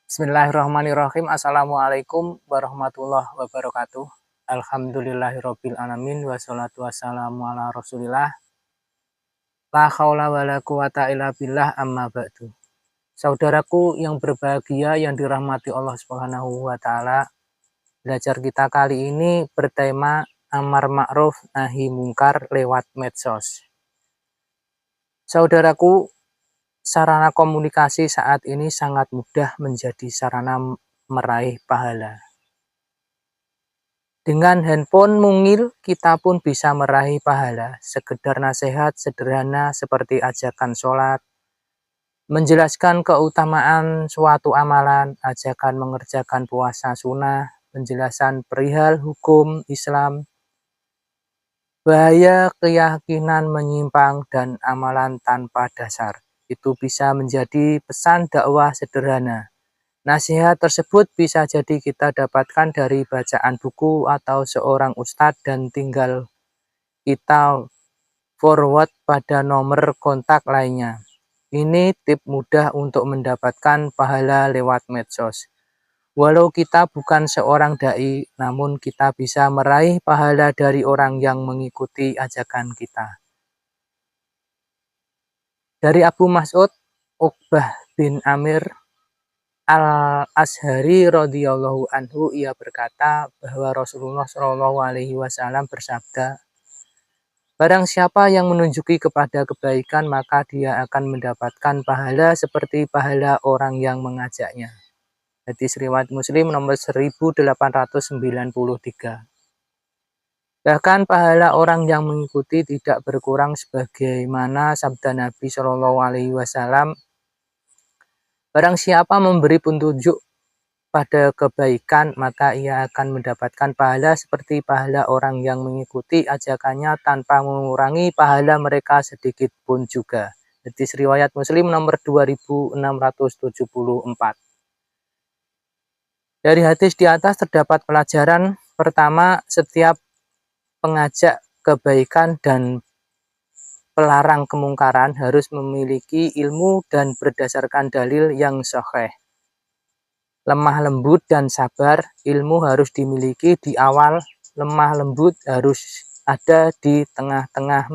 Bismillahirrahmanirrahim. Assalamualaikum warahmatullahi wabarakatuh. Alhamdulillahirabbil alamin wassalatu wassalamu ala Rasulillah. La haula wala quwata illa billah amma ba'du. Saudaraku yang berbahagia yang dirahmati Allah Subhanahu wa taala, belajar kita kali ini bertema amar ma'ruf nahi mungkar lewat medsos. Saudaraku, sarana komunikasi saat ini sangat mudah menjadi sarana meraih pahala. Dengan handphone mungil, kita pun bisa meraih pahala. Sekedar nasihat sederhana seperti ajakan sholat, menjelaskan keutamaan suatu amalan, ajakan mengerjakan puasa sunnah, penjelasan perihal hukum Islam, bahaya keyakinan menyimpang, dan amalan tanpa dasar. Itu bisa menjadi pesan dakwah sederhana. Nasihat tersebut bisa jadi kita dapatkan dari bacaan buku atau seorang ustadz dan tinggal kita forward pada nomor kontak lainnya. Ini tip mudah untuk mendapatkan pahala lewat medsos. Walau kita bukan seorang dai, namun kita bisa meraih pahala dari orang yang mengikuti ajakan kita. Dari Abu Mas'ud Uqbah bin Amir Al-Ash'ari radhiyallahu anhu, ia berkata bahwa Rasulullah Shallallahu alaihi wasallam bersabda, barang siapa yang menunjuki kepada kebaikan, maka dia akan mendapatkan pahala seperti pahala orang yang mengajaknya. Hadis riwayat Muslim nomor 1893. Bahkan pahala orang yang mengikuti tidak berkurang sebagaimana sabda Nabi Shallallahu alaihi wasallam, barang siapa memberi petunjuk pada kebaikan, maka ia akan mendapatkan pahala seperti pahala orang yang mengikuti ajakannya tanpa mengurangi pahala mereka sedikit pun juga. Hadis riwayat Muslim nomor 2674. Dari hadis di atas terdapat pelajaran pertama, setiap pengajak kebaikan dan pelarang kemungkaran harus memiliki ilmu dan berdasarkan dalil yang sahih. Lemah lembut dan sabar, ilmu harus dimiliki di awal, lemah lembut harus ada di tengah-tengah,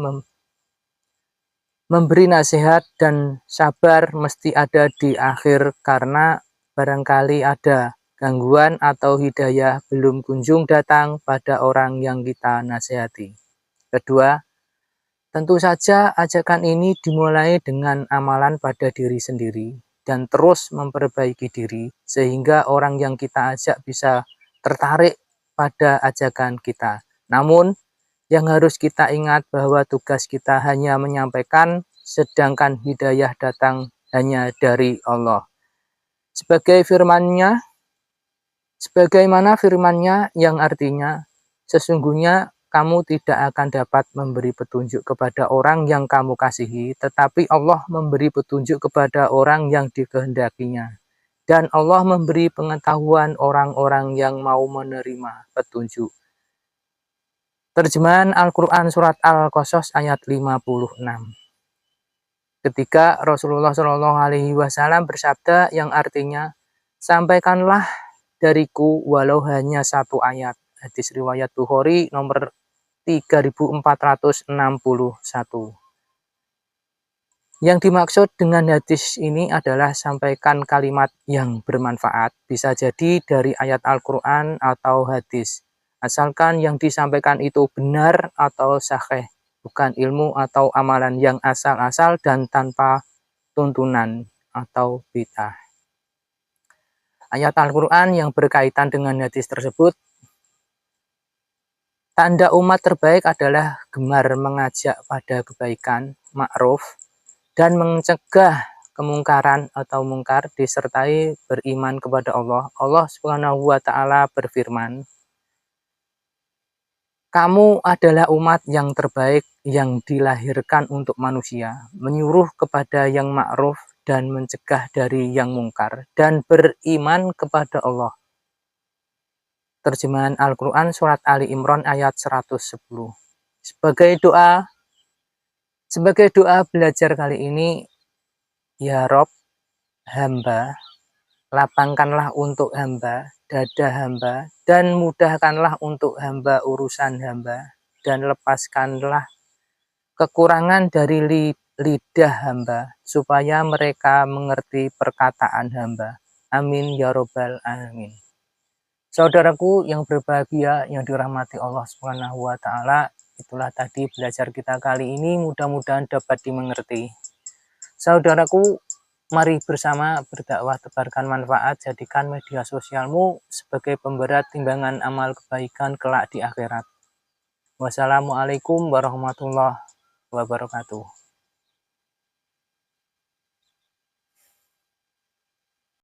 memberi nasihat dan sabar mesti ada di akhir, karena barangkali ada gangguan atau hidayah belum kunjung datang pada orang yang kita nasihati. Kedua, tentu saja ajakan ini dimulai dengan amalan pada diri sendiri dan terus memperbaiki diri sehingga orang yang kita ajak bisa tertarik pada ajakan kita. Namun, yang harus kita ingat bahwa tugas kita hanya menyampaikan, sedangkan hidayah datang hanya dari Allah. Sebagaimana firman-Nya yang artinya, sesungguhnya kamu tidak akan dapat memberi petunjuk kepada orang yang kamu kasihi, tetapi Allah memberi petunjuk kepada orang yang dikehendakinya. Dan Allah memberi pengetahuan orang-orang yang mau menerima petunjuk. Terjemahan Al-Quran Surat Al-Qasas ayat 56. Ketika Rasulullah Shallallahu alaihi wasallam bersabda yang artinya, sampaikanlah dariku walau hanya satu ayat. Hadis riwayat Bukhari nomor 3461. Yang dimaksud dengan hadis ini adalah sampaikan kalimat yang bermanfaat, bisa jadi dari ayat Al-Quran atau hadis, asalkan yang disampaikan itu benar atau sahih, bukan ilmu atau amalan yang asal-asal dan tanpa tuntunan atau bid'ah. Ayat Al-Quran yang berkaitan dengan hadis tersebut, tanda umat terbaik adalah gemar mengajak pada kebaikan, ma'ruf, dan mencegah kemungkaran atau mungkar, disertai beriman kepada Allah. Allah Subhanahu wa taala berfirman, kamu adalah umat yang terbaik yang dilahirkan untuk manusia, menyuruh kepada yang ma'ruf dan mencegah dari yang mungkar, dan beriman kepada Allah. Terjemahan Al-Quran Surat Ali Imran ayat 110. Sebagai doa belajar kali ini, ya Rob, hamba Lapangkanlah untuk hamba dada hamba, dan mudahkanlah untuk hamba urusan hamba, dan lepaskanlah kekurangan dari lidah hamba, supaya mereka mengerti perkataan hamba. Amin ya robbal alamin. Saudaraku yang berbahagia, yang dirahmati Allah Subhanahu wa Ta'ala, itulah tadi belajar kita kali ini, mudah-mudahan dapat dimengerti. Saudaraku, mari bersama berdakwah, tebarkan manfaat, jadikan media sosialmu sebagai pemberat timbangan amal kebaikan kelak di akhirat. Wassalamualaikum warahmatullahi wabarakatuh.